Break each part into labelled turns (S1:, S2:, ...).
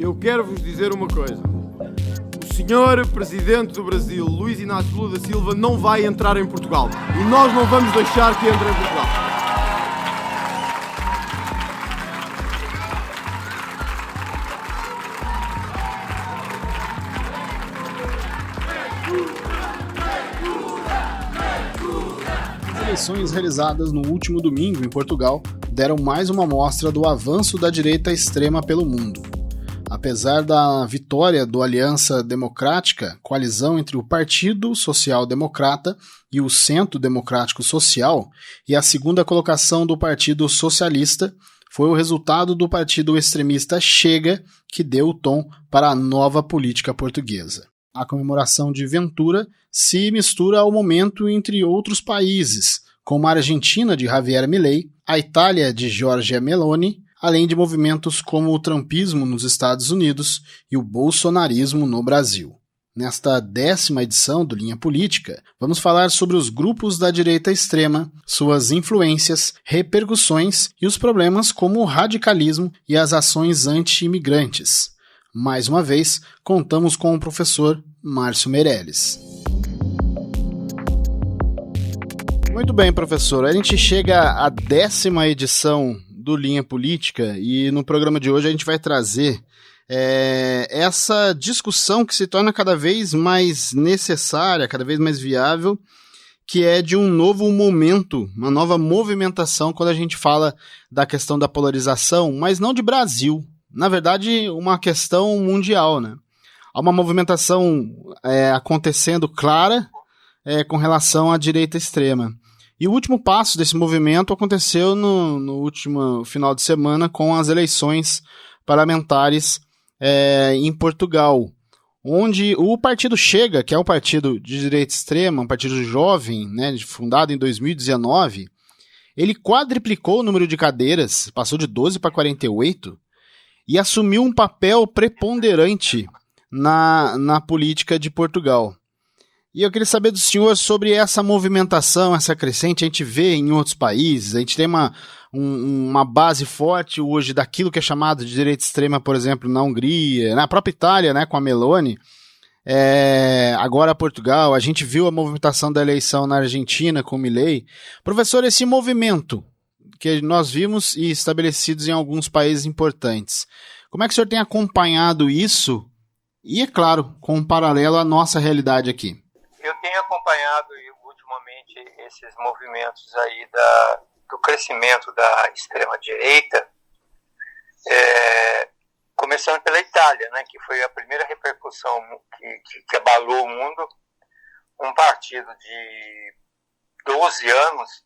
S1: Eu quero vos dizer uma coisa. O senhor Presidente do Brasil, Luiz Inácio Lula da Silva, não vai entrar em Portugal. E nós não vamos deixar que entre em Portugal.
S2: As eleições realizadas no último domingo em Portugal deram mais uma amostra do avanço da direita extrema pelo mundo. Apesar da vitória do Aliança Democrática, coalizão entre o Partido Social Democrata e o Centro Democrático Social, e a segunda colocação do Partido Socialista, foi o resultado do partido extremista Chega que deu o tom para a nova política portuguesa. A comemoração de Ventura se mistura ao momento entre outros países, como a Argentina de Javier Milei, a Itália de Giorgia Meloni, além de movimentos como o trumpismo nos Estados Unidos e o bolsonarismo no Brasil. Nesta 10ª edição do Linha Política, vamos falar sobre os grupos da direita extrema, suas influências, repercussões e os problemas como o radicalismo e as ações anti-imigrantes. Mais uma vez, contamos com o professor Márcio Meirelles. Muito bem, professor. A gente chega à 10ª edição do Linha Política e no programa de hoje a gente vai trazer essa discussão que se torna cada vez mais necessária, cada vez mais viável, que é de um novo momento, uma nova movimentação quando a gente fala da questão da polarização, mas não de Brasil. Na verdade, uma questão mundial, né? Há uma movimentação acontecendo clara com relação à direita extrema. E o último passo desse movimento aconteceu no último final de semana com as eleições parlamentares em Portugal, onde o partido Chega, que é um partido de direita extrema, um partido jovem, né, fundado em 2019, ele quadriplicou o número de cadeiras, passou de 12 para 48, e assumiu um papel preponderante na política de Portugal. E eu queria saber do senhor sobre essa movimentação, essa crescente. A gente vê em outros países, a gente tem uma base forte hoje daquilo que é chamado de direita extrema, por exemplo, na Hungria, na própria Itália, né, com a Meloni, agora Portugal. A gente viu a movimentação da eleição na Argentina com o Milei. Professor, esse movimento que nós vimos e estabelecidos em alguns países importantes, como é que o senhor tem acompanhado isso? E, é claro, com um paralelo à nossa realidade aqui.
S3: Eu tenho acompanhado ultimamente esses movimentos aí do crescimento da extrema-direita, começando pela Itália, né, que foi a primeira repercussão que abalou o mundo. Um partido de 12 anos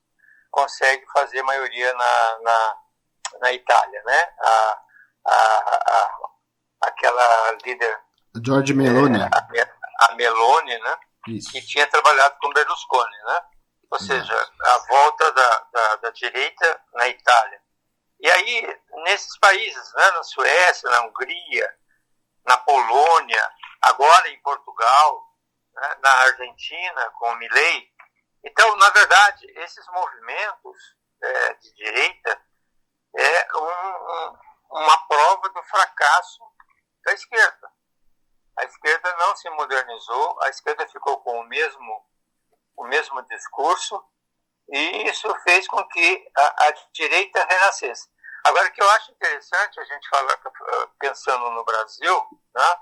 S3: consegue fazer maioria na Itália, né? Aquela líder...
S2: Giorgia Meloni.
S3: A Meloni, né?
S2: Isso.
S3: Que tinha trabalhado com Berlusconi, né? Ou seja, a volta da direita na Itália. E aí, nesses países, né, na Suécia, na Hungria, na Polônia, agora em Portugal, né, na Argentina, com o Milei. Então, na verdade, esses movimentos de direita é uma prova do fracasso da esquerda. A esquerda não se modernizou, a esquerda ficou com o mesmo discurso, e isso fez com que a direita renascesse. Agora, o que eu acho interessante a gente falar, pensando no Brasil, né,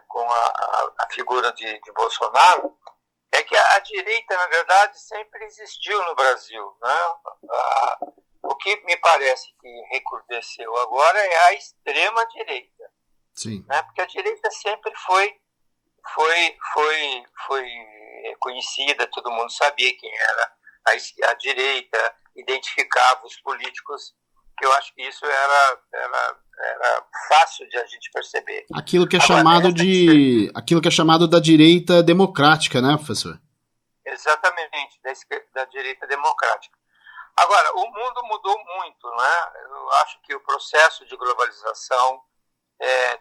S3: com a figura de Bolsonaro, é que a direita, na verdade, sempre existiu no Brasil, né? O que me parece que recrudesceu agora é a extrema-direita.
S2: Sim.
S3: Né? Porque a direita sempre foi conhecida, todo mundo sabia quem era a direita, identificava os políticos, que eu acho que isso era fácil de a gente perceber.
S2: Aquilo que é chamado da direita democrática, né, professor?
S3: Exatamente, da direita democrática. Agora, o mundo mudou muito, né? Eu acho que o processo de globalização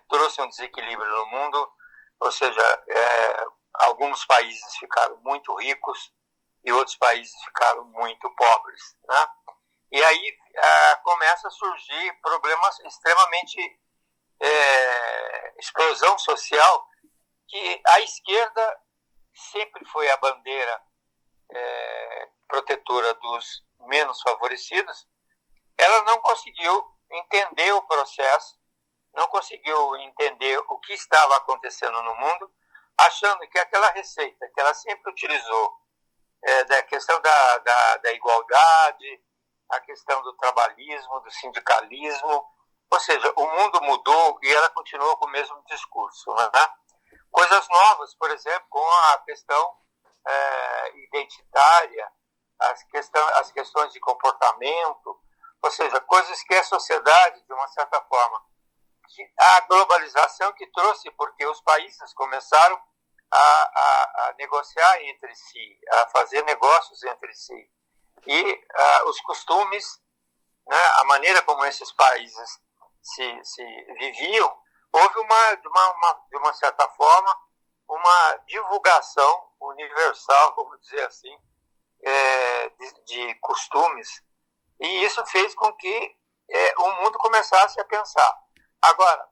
S3: trouxe um desequilíbrio no mundo, ou seja, alguns países ficaram muito ricos e outros países ficaram muito pobres, né? E aí começa a surgir problemas extremamente explosão social, que a esquerda sempre foi a bandeira protetora dos menos favorecidos. Ela não conseguiu entender o processo, não conseguiu entender o que estava acontecendo no mundo, achando que aquela receita que ela sempre utilizou, da questão da igualdade, a questão do trabalhismo, do sindicalismo, ou seja, o mundo mudou e ela continuou com o mesmo discurso, né? Coisas novas, por exemplo, com a questão identitária, as questões de comportamento, ou seja, coisas que a sociedade, de uma certa forma, a globalização que trouxe, porque os países começaram a negociar entre si, a fazer negócios entre si. E os costumes, né, a maneira como esses países se viviam, houve de uma certa forma, uma divulgação universal, vamos dizer assim, de costumes. E isso fez com que o mundo começasse a pensar. Agora,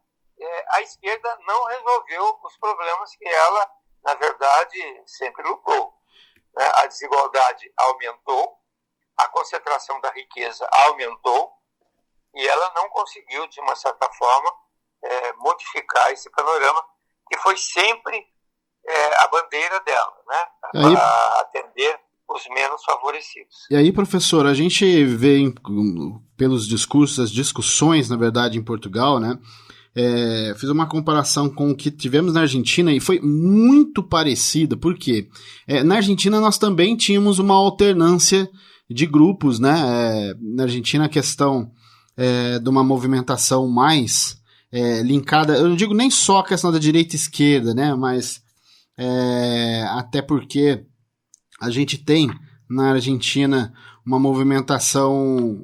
S3: a esquerda não resolveu os problemas que ela, na verdade, sempre lutou, né? A desigualdade aumentou, a concentração da riqueza aumentou, e ela não conseguiu, de uma certa forma, modificar esse panorama, que foi sempre a bandeira dela, né? A atender os menos favorecidos.
S2: E aí, professor, a gente vê pelos discursos, as discussões, na verdade, em Portugal, né? Fiz uma comparação com o que tivemos na Argentina e foi muito parecida, porque na Argentina nós também tínhamos uma alternância de grupos, né? Na Argentina a questão de uma movimentação mais linkada, eu não digo nem só a questão da direita e esquerda, né? Mas até porque a gente tem na Argentina uma movimentação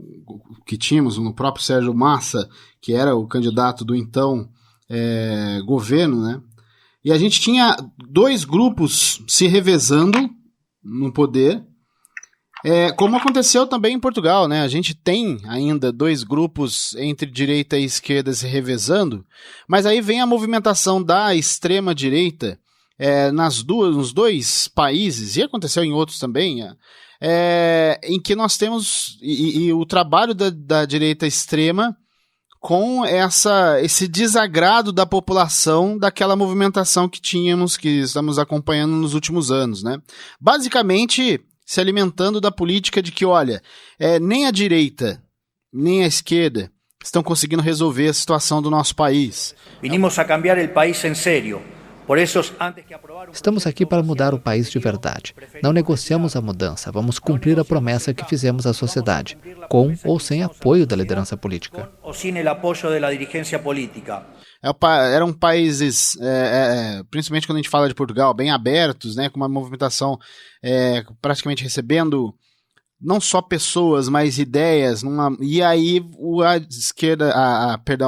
S2: que tínhamos no próprio Sérgio Massa, que era o candidato do então governo, né? E a gente tinha dois grupos se revezando no poder, como aconteceu também em Portugal, né? A gente tem ainda dois grupos entre direita e esquerda se revezando, mas aí vem a movimentação da extrema-direita nos dois países, e aconteceu em outros também, em que nós temos e o trabalho da direita extrema com esse desagrado da população daquela movimentação que estamos acompanhando nos últimos anos, né? Basicamente se alimentando da política de que, olha, nem a direita nem a esquerda estão conseguindo resolver a situação do nosso país.
S4: Vinimos a cambiar o país em sério.
S5: Estamos aqui para mudar o país de verdade. Não negociamos a mudança, vamos cumprir a promessa que fizemos à sociedade, com ou sem apoio da liderança política.
S2: Eram países, principalmente quando a gente fala de Portugal, bem abertos, né, com uma movimentação praticamente recebendo não só pessoas, mas ideias, e aí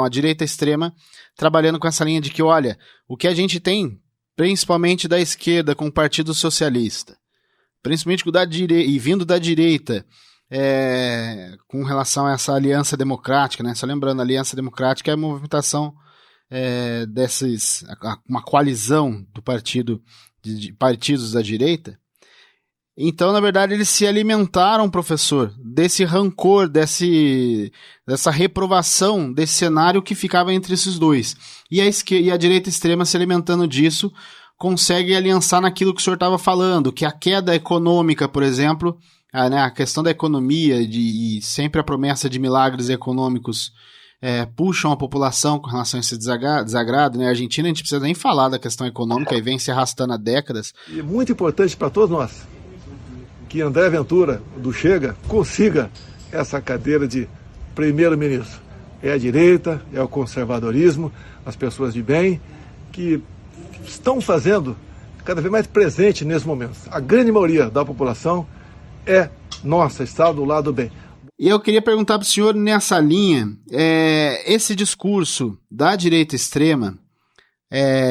S2: a direita extrema trabalhando com essa linha de que, olha, o que a gente tem, principalmente da esquerda, com o Partido Socialista, principalmente e vindo da direita, com relação a essa aliança democrática, né? Só lembrando, a aliança democrática é a movimentação uma coalizão de partidos da direita. Então, na verdade, eles se alimentaram, professor, desse rancor, dessa reprovação desse cenário que ficava entre esses dois. E a direita extrema, se alimentando disso, consegue aliançar naquilo que o senhor estava falando, que a queda econômica, por exemplo, a questão da economia e sempre a promessa de milagres econômicos puxam a população com relação a esse desagrado. Né? A Argentina, a gente precisa nem falar da questão econômica, e vem se arrastando há décadas.
S6: E muito importante para todos nós, que André Ventura, do Chega, consiga essa cadeira de primeiro-ministro. É a direita, é o conservadorismo, as pessoas de bem, que estão fazendo cada vez mais presente nesse momento. A grande maioria da população está do lado do bem.
S2: E eu queria perguntar para o senhor, nessa linha, esse discurso da direita extrema,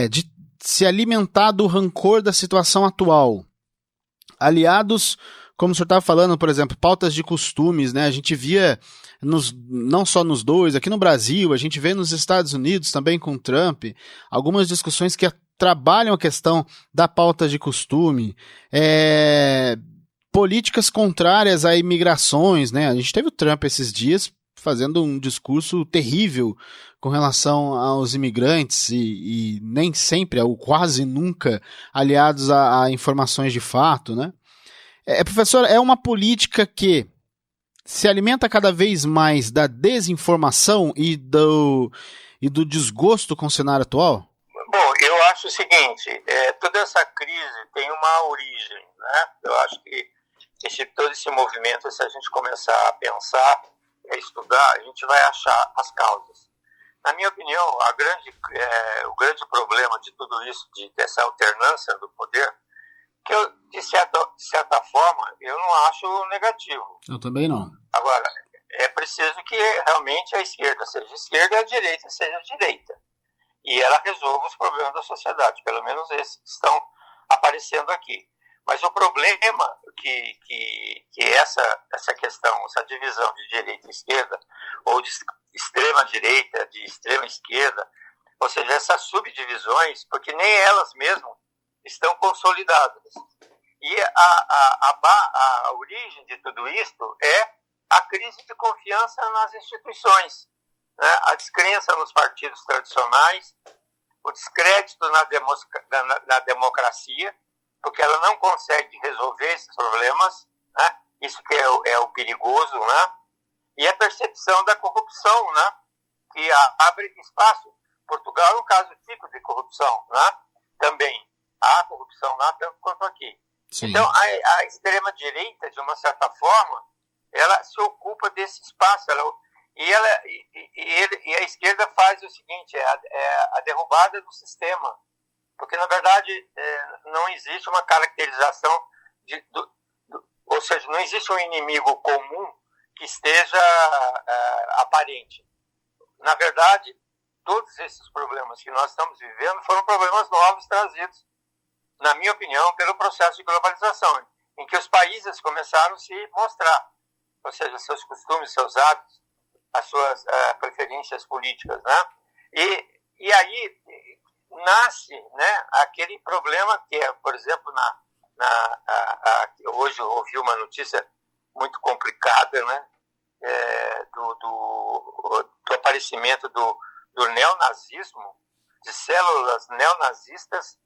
S2: de se alimentar do rancor da situação atual, aliados como o senhor estava falando, por exemplo, pautas de costumes, né? A gente via, não só nos dois, aqui no Brasil, a gente vê nos Estados Unidos também com o Trump, algumas discussões que trabalham a questão da pauta de costume, políticas contrárias a imigrações, né? A gente teve o Trump esses dias fazendo um discurso terrível com relação aos imigrantes e nem sempre, ou quase nunca, aliados a informações de fato, né? Professor, é uma política que se alimenta cada vez mais da desinformação e do desgosto com o cenário atual?
S3: Bom, eu acho o seguinte, toda essa crise tem uma origem, né? Eu acho que todo esse movimento, se a gente começar a pensar, a estudar, a gente vai achar as causas. Na minha opinião, o grande problema de tudo isso, dessa alternância do poder, que eu, de certa forma, eu não acho negativo.
S2: Eu também não.
S3: Agora, é preciso que realmente a esquerda seja esquerda e a direita seja direita. E ela resolva os problemas da sociedade, pelo menos esses que estão aparecendo aqui. Mas o problema que essa questão, essa divisão de direita e esquerda, ou de extrema direita, de extrema esquerda, ou seja, essas subdivisões, porque nem elas mesmas estão consolidadas. E a origem de tudo isto é a crise de confiança nas instituições, né? A descrença nos partidos tradicionais, o descrédito na democracia, porque ela não consegue resolver esses problemas, né? Isso que é o perigoso, né? E a percepção da corrupção, né? Que abre espaço. Portugal é um caso típico de corrupção, né? Também há corrupção lá, tanto quanto aqui. Sim. Então, a extrema-direita, de uma certa forma, ela se ocupa desse espaço, e a esquerda faz o seguinte, a derrubada do sistema. Porque, na verdade, não existe uma caracterização, ou seja, não existe um inimigo comum que esteja aparente. Na verdade, todos esses problemas que nós estamos vivendo foram problemas novos trazidos, na minha opinião, pelo processo de globalização, em que os países começaram a se mostrar, ou seja, seus costumes, seus hábitos, as suas preferências políticas, né? E aí nasce, né, aquele problema que é, por exemplo, hoje eu ouvi uma notícia muito complicada, né, do aparecimento do neonazismo, de células neonazistas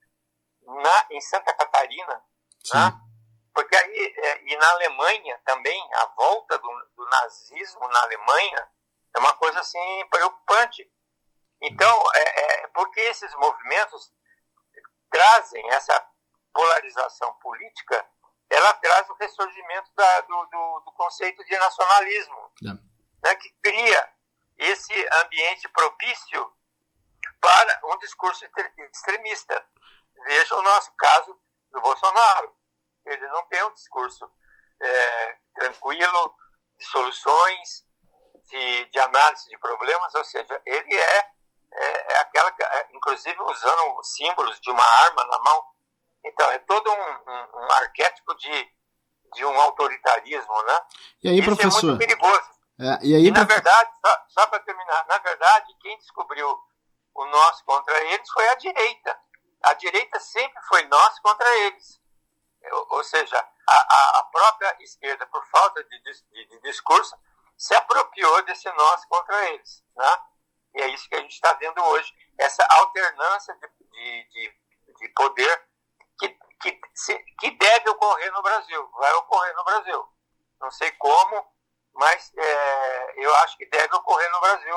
S3: em Santa Catarina, né? Porque aí, e na Alemanha também, a volta do nazismo na Alemanha é uma coisa assim preocupante. Então, porque esses movimentos trazem essa polarização política, ela traz o ressurgimento do conceito de nacionalismo, né, que cria esse ambiente propício para um discurso extremista. Veja o nosso caso do Bolsonaro. Ele não tem um discurso tranquilo, de soluções, de análise de problemas, ou seja, ele inclusive usando símbolos de uma arma na mão. Então, é todo um arquétipo de um autoritarismo, né?
S2: E aí,
S3: isso
S2: professor?
S3: É muito perigoso. Na verdade, só para terminar, na verdade, quem descobriu o nós contra eles foi a direita. A direita sempre foi nós contra eles. Ou seja, a própria esquerda, por falta de discurso, se apropriou desse nós contra eles, né? E é isso que a gente está vendo hoje, essa alternância de poder que deve ocorrer no Brasil, vai ocorrer no Brasil. Não sei como, mas eu acho que deve ocorrer no Brasil,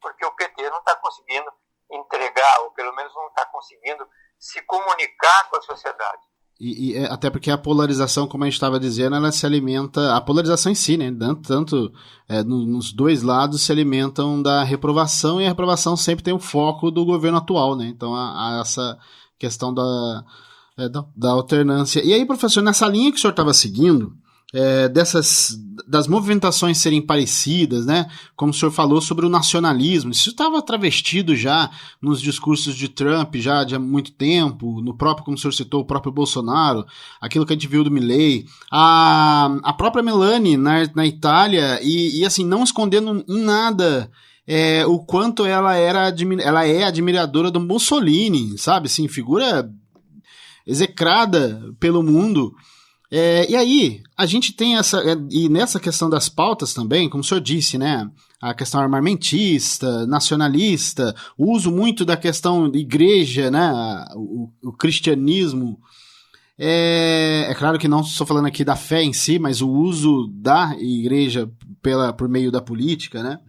S3: porque o PT não está conseguindo entregar, ou pelo menos não está conseguindo se comunicar com a sociedade.
S2: E até porque a polarização, como a gente estava dizendo, ela se alimenta, a polarização em si, né? Tanto nos dois lados se alimentam da reprovação, e a reprovação sempre tem o foco do governo atual, né? Então há essa questão da alternância. E aí, professor, nessa linha que o senhor estava seguindo, das movimentações serem parecidas, né? Como o senhor falou sobre o nacionalismo, isso estava travestido já nos discursos de Trump já de há muito tempo, no próprio, como o senhor citou, o próprio Bolsonaro, aquilo que a gente viu do Milei, a própria Meloni na Itália, e assim, não escondendo em nada o quanto ela é admiradora do Mussolini, sabe? Assim, figura execrada pelo mundo. E aí, a gente tem e nessa questão das pautas também, como o senhor disse, né, a questão armamentista, nacionalista, o uso muito da questão de igreja, né, o cristianismo, é claro que não estou falando aqui da fé em si, mas o uso da igreja por meio da política, né.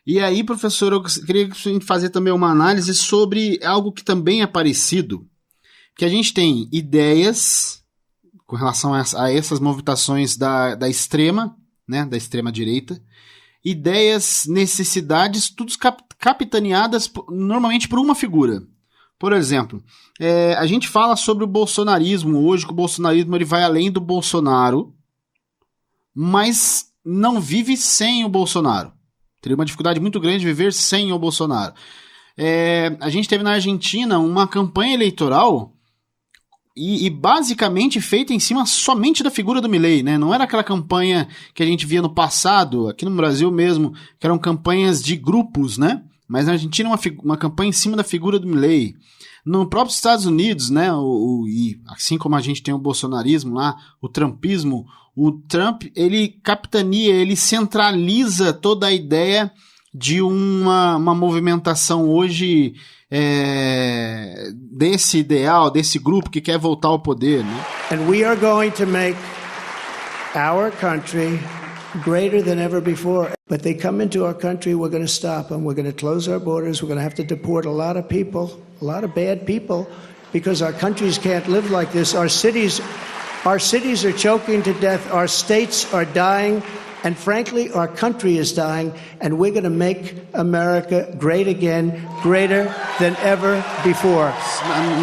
S2: E aí, professor, eu queria que a gente fazer também uma análise sobre algo que também é parecido, que a gente tem ideias com relação a essas movimentações da extrema, né, da extrema direita, ideias, necessidades, tudo capitaneadas normalmente por uma figura. Por exemplo, a gente fala sobre o bolsonarismo hoje, que o bolsonarismo ele vai além do Bolsonaro, mas não vive sem o Bolsonaro. Teria uma dificuldade muito grande de viver sem o Bolsonaro. A gente teve na Argentina uma campanha eleitoral e basicamente feita em cima somente da figura do Milei, né? Não era aquela campanha que a gente via no passado, aqui no Brasil mesmo, que eram campanhas de grupos, né? Mas na Argentina uma campanha em cima da figura do Milei. No próprio Estados Unidos, né? E assim como a gente tem o bolsonarismo lá, o trumpismo, o Trump, ele capitania, ele centraliza toda a ideia de uma movimentação hoje desse ideal, desse grupo que quer voltar ao poder, né?
S7: And we are going to make our country greater than ever before. But they come into our country, we're going to stop them. We're going to close our borders. We're going to have to deport a lot of people, a lot of bad people, because our countries can't live like this. Our cities are choking to death. Our states are dying. And frankly, our country is dying, and we're going to make America great again, greater than ever before.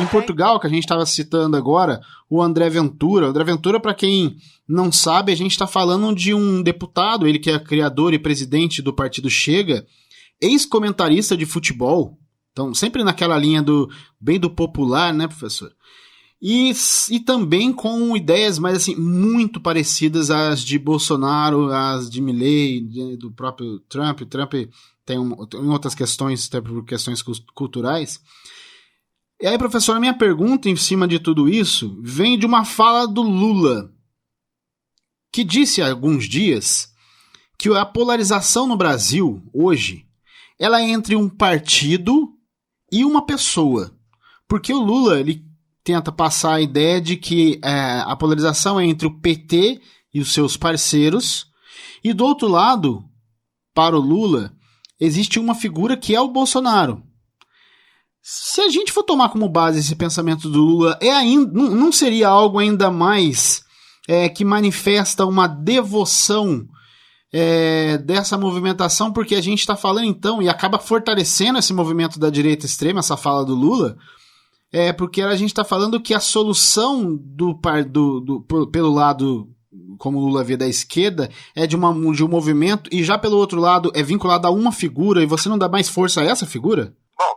S2: Em Portugal, que a gente estava citando agora, o André Ventura. O André Ventura, para quem não sabe, a gente está falando de um deputado, ele que é criador e presidente do partido Chega, ex-comentarista de futebol. Então, sempre naquela linha bem do popular, né, professor? E também com ideias mais assim, muito parecidas às de Bolsonaro, às de Milei, do próprio Trump. O Trump tem em outras questões, até por questões culturais. E aí, professor, a minha pergunta em cima de tudo isso vem de uma fala do Lula, que disse há alguns dias que a polarização no Brasil, hoje, ela é entre um partido e uma pessoa. Porque o Lula, ele tenta passar a ideia de que a polarização é entre o PT e os seus parceiros, e do outro lado, para o Lula, existe uma figura que é o Bolsonaro. Se a gente for tomar como base esse pensamento do Lula, não seria algo ainda mais que manifesta uma devoção dessa movimentação, porque a gente está falando então, e acaba fortalecendo esse movimento da direita extrema, essa fala do Lula, porque a gente está falando que a solução pelo lado, como o Lula vê da esquerda, é de um movimento, e já pelo outro lado é vinculado a uma figura, e você não dá mais força a essa figura?
S3: Bom,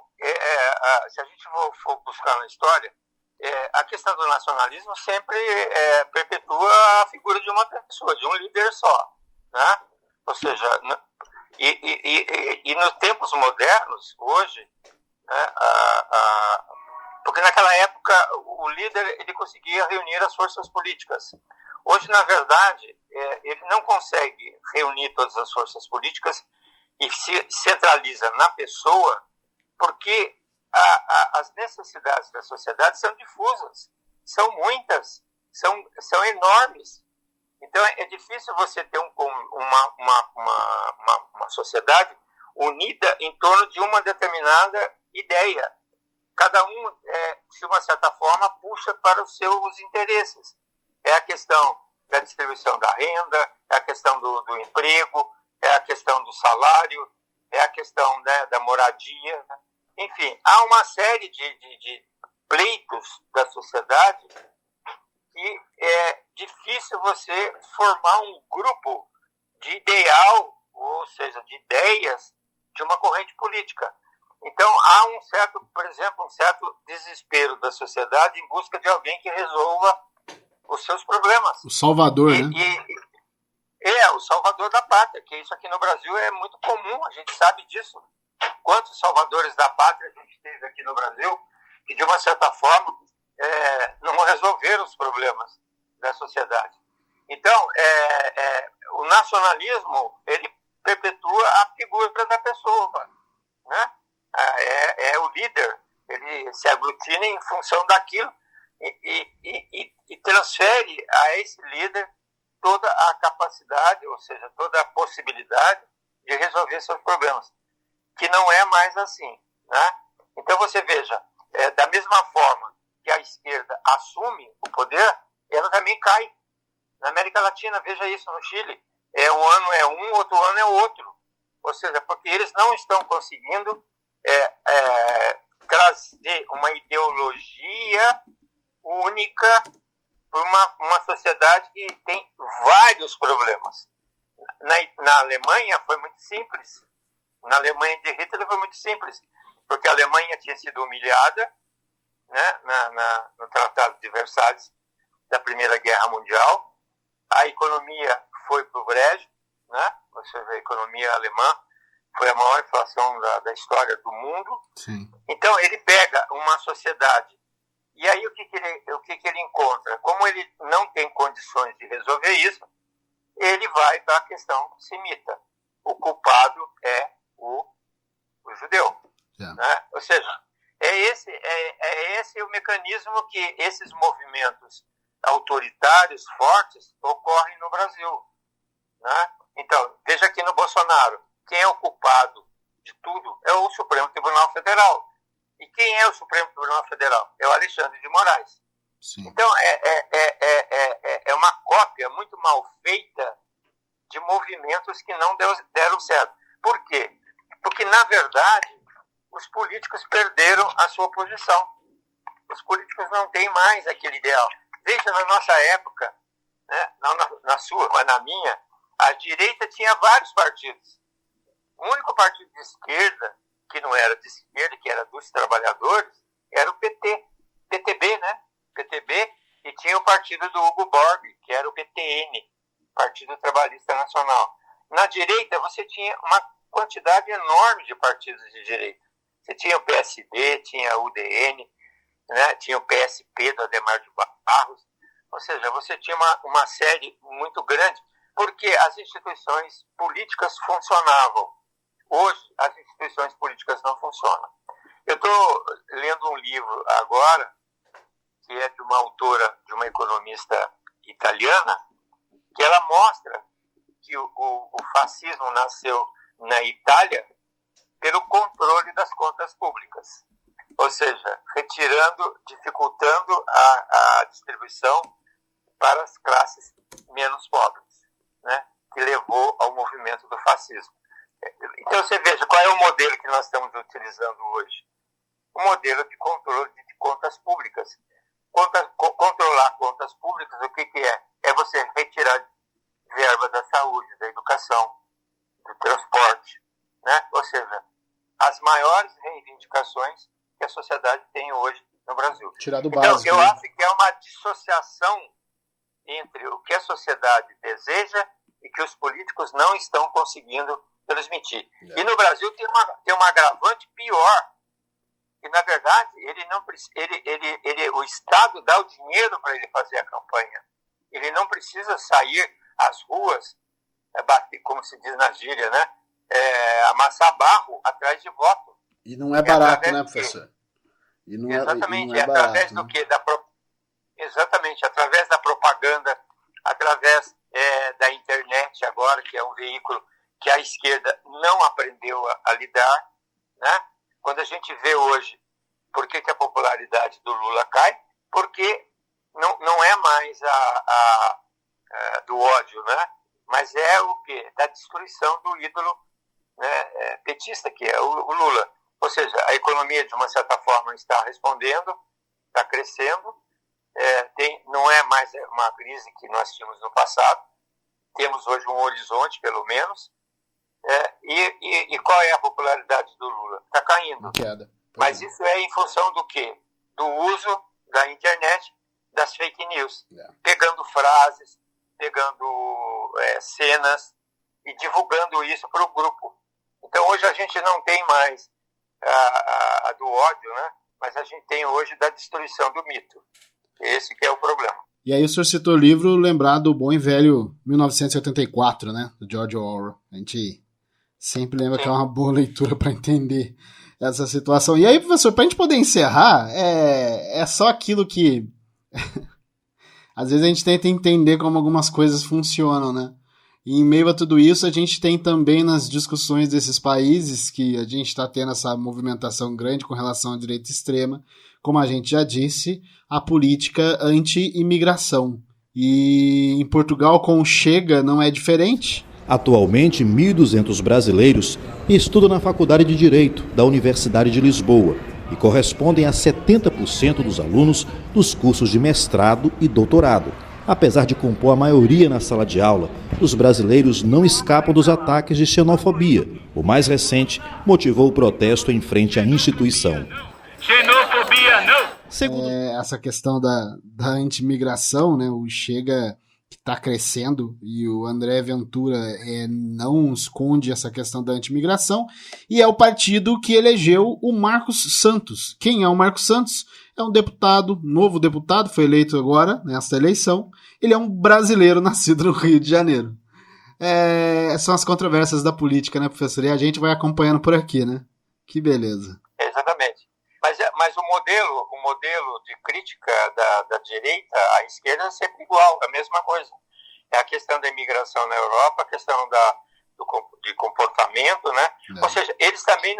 S3: se a gente for buscar na história, a questão do nacionalismo sempre perpetua a figura de uma pessoa, de um líder só, né? Ou seja, e nos tempos modernos, hoje, né, porque naquela época o líder ele conseguia reunir as forças políticas. Hoje, na verdade, ele não consegue reunir todas as forças políticas e se centraliza na pessoa, porque as necessidades da sociedade são difusas, são muitas, são enormes. Então é difícil você ter uma sociedade unida em torno de uma determinada ideia. Cada um, de uma certa forma, puxa para os seus interesses. É a questão da distribuição da renda, é a questão do emprego, é a questão do salário, é a questão, né, da moradia. Enfim, há uma série de pleitos da sociedade difícil você formar um grupo de ideal, ou seja, de ideias de uma corrente política. Então, há um certo, por exemplo, um certo desespero da sociedade em busca de alguém que resolva os seus problemas.
S2: O salvador, né?
S3: O salvador da pátria, que isso aqui no Brasil é muito comum, a gente sabe disso. Quantos salvadores da pátria a gente teve aqui no Brasil que, de uma certa forma, não resolveram os problemas da sociedade. Então, o nacionalismo, ele perpetua a figura da pessoa, né? É o líder, ele se aglutina em função daquilo e transfere a esse líder toda a capacidade, ou seja, toda a possibilidade de resolver seus problemas, que não é mais assim, né? Então você veja, da mesma forma que a esquerda assume o poder, ela também cai. Na América Latina, veja isso no Chile, um ano é um, outro ano é outro. Ou seja, porque eles não estão conseguindo trazer uma ideologia única para uma sociedade que tem vários problemas. Na Alemanha foi muito simples. Na Alemanha de Hitler foi muito simples, porque a Alemanha tinha sido humilhada, né, no Tratado de Versalhes da Primeira Guerra Mundial. A economia foi para o brejo, né? Você vê, a economia alemã foi a maior inflação da história do mundo.
S2: Sim.
S3: Então, ele pega uma sociedade, e aí o que ele encontra? Como ele não tem condições de resolver isso, ele vai para a questão semita. O culpado é o judeu.
S2: Yeah.
S3: Né? Ou seja, é esse o mecanismo que esses movimentos autoritários fortes ocorrem no Brasil. Né? Então, veja aqui no Bolsonaro, quem é o culpado de tudo é o Supremo Tribunal Federal. E quem é o Supremo Tribunal Federal? É o Alexandre de Moraes.
S2: Sim.
S3: Então, é uma cópia muito mal feita de movimentos que não deram certo. Por quê? Porque, na verdade, os políticos perderam a sua posição. Os políticos não têm mais aquele ideal. Veja, na nossa época, né, não na sua, mas na minha, a direita tinha vários partidos. O único partido de esquerda, que não era de esquerda, que era dos trabalhadores, era o PTB, né? PTB, e tinha o partido do Hugo Borg, que era o PTN, Partido Trabalhista Nacional. Na direita, você tinha uma quantidade enorme de partidos de direita. Você tinha o PSD, tinha o UDN, né? Tinha o PSP do Adhemar de Barros. Ou seja, você tinha uma série muito grande, porque as instituições políticas funcionavam. Hoje, as instituições políticas não funcionam. Eu estou lendo um livro agora, que é de uma autora, de uma economista italiana, que ela mostra que o fascismo nasceu na Itália pelo controle das contas públicas. Ou seja, dificultando a distribuição para as classes menos pobres, né? Que levou ao movimento do fascismo. Então você veja, qual é o modelo que nós estamos utilizando hoje? O modelo de controle de contas públicas. Controlar contas públicas, o que é? É você retirar verba da saúde, da educação, do transporte, né? Ou seja, as maiores reivindicações que a sociedade tem hoje no Brasil.
S2: Tirar do
S3: então,
S2: básico,
S3: eu
S2: né?
S3: acho que é uma dissociação entre o que a sociedade deseja e que os políticos não estão conseguindo transmitir. E no Brasil tem uma agravante pior, que na verdade o Estado dá o dinheiro para ele fazer a campanha. Ele não precisa sair às ruas, bater, como se diz na gíria, né? Amassar barro atrás de voto.
S2: E não é barato, né, professor?
S3: Exatamente,
S2: não é
S3: através
S2: barato,
S3: do
S2: né?
S3: quê? Exatamente, através da propaganda, através da internet agora, que é um veículo que a esquerda não aprendeu a lidar, né? Quando a gente vê hoje por que a popularidade do Lula cai, porque não é mais do ódio, né? Mas é o quê? Da destruição do ídolo, né, petista, que é o Lula. Ou seja, a economia, de uma certa forma, está respondendo, está crescendo, não é mais uma crise que nós tínhamos no passado. Temos hoje um horizonte, pelo menos. E qual é a popularidade do Lula? Está caindo. Mas isso é em função do quê? Do uso da internet, das fake news. Pegando frases, pegando cenas e divulgando isso para o grupo. Então hoje a gente não tem mais a do ódio, né? Mas a gente tem hoje da destruição do mito. Esse que é o problema.
S2: E aí o senhor citou o livro lembrado do bom e velho 1984, né? Do George Orwell. A gente sempre lembra que é uma boa leitura para entender essa situação. E aí, professor, para a gente poder encerrar, é só aquilo que às vezes a gente tenta entender como algumas coisas funcionam, né? E em meio a tudo isso, a gente tem também nas discussões desses países que a gente está tendo essa movimentação grande com relação à direita extrema, como a gente já disse, a política anti-imigração. E em Portugal, com o Chega, não é diferente.
S8: Atualmente, 1.200 brasileiros estudam na Faculdade de Direito da Universidade de Lisboa e correspondem a 70% dos alunos dos cursos de mestrado e doutorado. Apesar de compor a maioria na sala de aula, os brasileiros não escapam dos ataques de xenofobia. O mais recente motivou o protesto em frente à instituição.
S9: Xenofobia não!
S2: Essa questão da anti-imigração, né? O Chega está crescendo e o André Ventura não esconde essa questão da anti-imigração, e é o partido que elegeu o Marcos Santos. Quem é o Marcos Santos? É um deputado, novo deputado, foi eleito agora, nesta eleição. Ele é um brasileiro nascido no Rio de Janeiro. São as controvérsias da política, né, professor? E a gente vai acompanhando por aqui, né? Que beleza.
S3: Exatamente. Mas o modelo de crítica da direita à esquerda é sempre igual, é a mesma coisa. É a questão da imigração na Europa, a questão de comportamento, né? Ou seja, eles também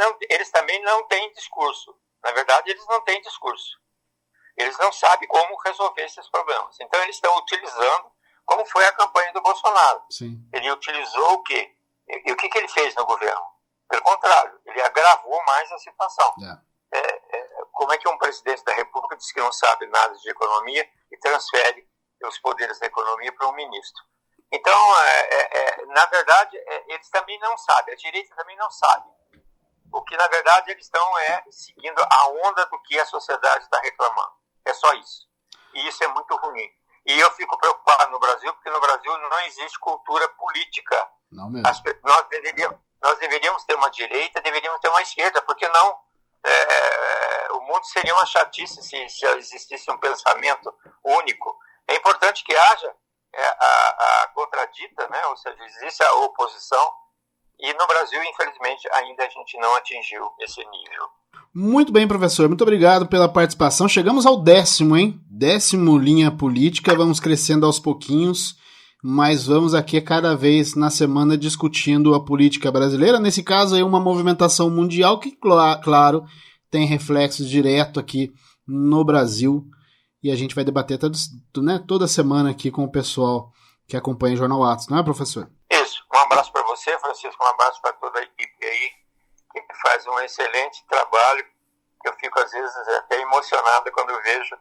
S3: não têm discurso. Na verdade, eles não têm discurso. Eles não sabem como resolver esses problemas. Então, eles estão utilizando, como foi a campanha do Bolsonaro.
S2: Sim.
S3: Ele utilizou o quê? E o que ele fez no governo? Pelo contrário, ele agravou mais a situação. Como é que um presidente da República diz que não sabe nada de economia e transfere os poderes da economia para um ministro? Então, na verdade, eles também não sabem, a direita também não sabe. O que, na verdade, eles estão seguindo a onda do que a sociedade está reclamando. É só isso. E isso é muito ruim. E eu fico preocupado no Brasil, porque no Brasil não existe cultura política.
S2: Não mesmo.
S3: Nós deveríamos ter uma direita, deveríamos ter uma esquerda, porque não? O mundo seria uma chatice se existisse um pensamento único. É importante que haja a contradita, né? Ou seja, existe a oposição. E no Brasil, infelizmente, ainda a gente não atingiu esse nível.
S2: Muito bem, professor. Muito obrigado pela participação. Chegamos ao 10º, hein? 10º Linha Política. Vamos crescendo aos pouquinhos, mas vamos aqui cada vez na semana discutindo a política brasileira. Nesse caso, aí uma movimentação mundial que, claro, tem reflexos direto aqui no Brasil. E a gente vai debater toda semana aqui com o pessoal que acompanha o Jornal Atos. Não é, professor?
S3: Isso. Um abraço para você, Francisco. Um abraço para toda a equipe aí, que faz um excelente trabalho. Eu fico, às vezes, até emocionado quando eu vejo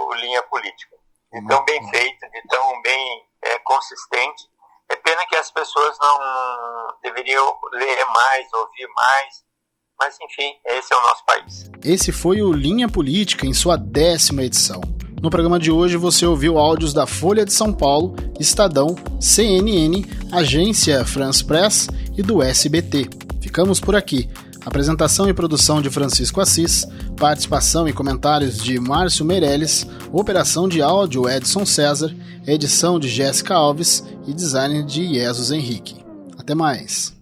S3: o Linha Política. De tão bem feito, de tão bem consistente. É pena que as pessoas não deveriam ler mais, ouvir mais. Mas, enfim, esse é o nosso país.
S2: Esse foi o Linha Política em sua 10ª edição. No programa de hoje você ouviu áudios da Folha de São Paulo, Estadão, CNN, Agência France Press e do SBT. Ficamos por aqui. Apresentação e produção de Francisco Assis, participação e comentários de Márcio Meirelles, operação de áudio Edson César, edição de Jéssica Alves e design de Jesus Henrique. Até mais!